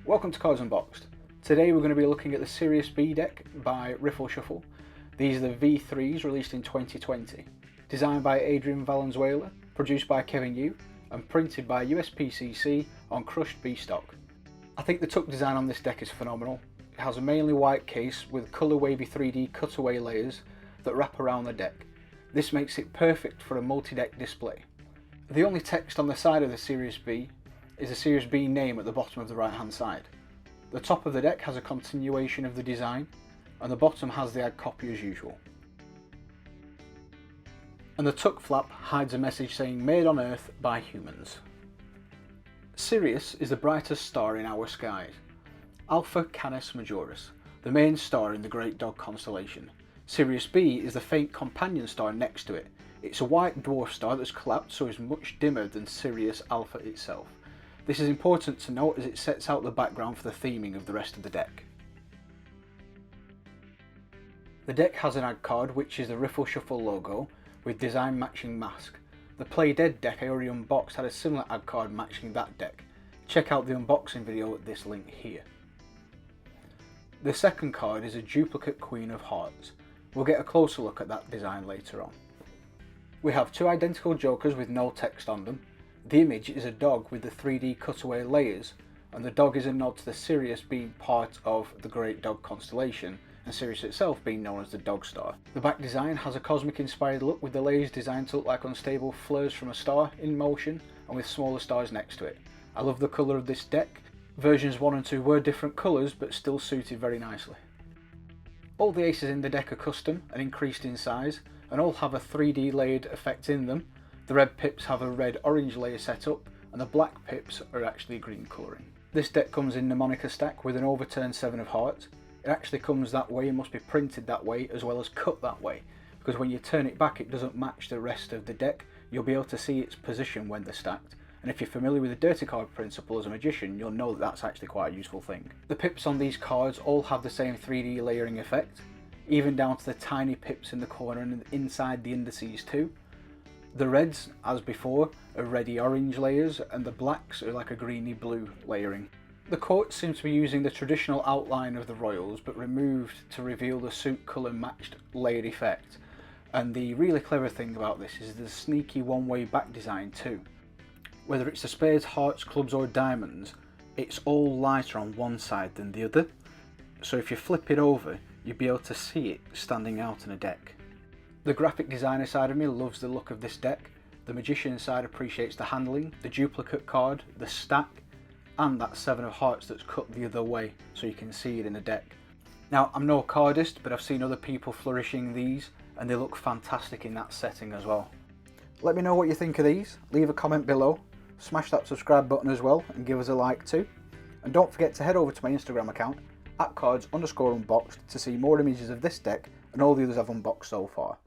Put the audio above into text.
Welcome to Cards Unboxed. Today we're going to be looking at the Sirius B deck by Riffle Shuffle. These are the V3s released in 2020. Designed by Adrian Valenzuela, produced by Kevin Yu, and printed by USPCC on crushed B stock. I think the tuck design on this deck is phenomenal. It has a mainly white case with colour wavy 3D cutaway layers that wrap around the deck. This makes it perfect for a multi-deck display. The only text on the side of the Sirius B is the Sirius B name at the bottom of the right hand side. The top of the deck has a continuation of the design, and the bottom has the ad copy as usual. And the tuck flap hides a message saying "Made on Earth by Humans." Sirius is the brightest star in our skies, Alpha Canis Majoris, the main star in the Great Dog constellation. Sirius B is the faint companion star next to it. It's a white dwarf star that's collapsed, so is much dimmer than Sirius Alpha itself. This is important to note as it sets out the background for the theming of the rest of the deck. The deck has an ad card which is the Riffle Shuffle logo with design matching mask. The Play Dead deck I already unboxed had a similar ad card matching that deck. Check out the unboxing video at this link here. The second card is a duplicate Queen of Hearts. We'll get a closer look at that design later on. We have two identical jokers with no text on them. The image is a dog with the 3D cutaway layers, and the dog is a nod to the Sirius being part of the Great Dog constellation, and Sirius itself being known as the Dog Star. The back design has a cosmic inspired look with the layers designed to look like unstable flares from a star in motion and with smaller stars next to it. I love the colour of this deck. Versions 1 and 2 were different colours but still suited very nicely. All the aces in the deck are custom and increased in size, and all have a 3D layered effect in them. The red pips have a red-orange layer set up, and the black pips are actually green colouring. This deck comes in mnemonica stack with an overturned 7 of hearts. It actually comes that way and must be printed that way as well as cut that way, because when you turn it back it doesn't match the rest of the deck. You'll be able to see its position when they're stacked, and if you're familiar with the dirty card principle as a magician, you'll know that that's actually quite a useful thing. The pips on these cards all have the same 3D layering effect, even down to the tiny pips in the corner and inside the indices too. The reds, as before, are reddy orange layers, and the blacks are like a greeny blue layering. The court seems to be using the traditional outline of the royals but removed to reveal the suit colour matched layered effect, and the really clever thing about this is the sneaky one-way back design too. Whether it's the spades, hearts, clubs or diamonds, it's all lighter on one side than the other, so if you flip it over you'll be able to see it standing out in a deck. The graphic designer side of me loves the look of this deck, the magician side appreciates the handling, the duplicate card, the stack, and that 7 of hearts that's cut the other way so you can see it in a deck. Now, I'm no cardist, but I've seen other people flourishing these and they look fantastic in that setting as well. Let me know what you think of these, leave a comment below, smash that subscribe button as well and give us a like too. And don't forget to head over to my Instagram account @cards_unboxed to see more images of this deck and all the others I've unboxed so far.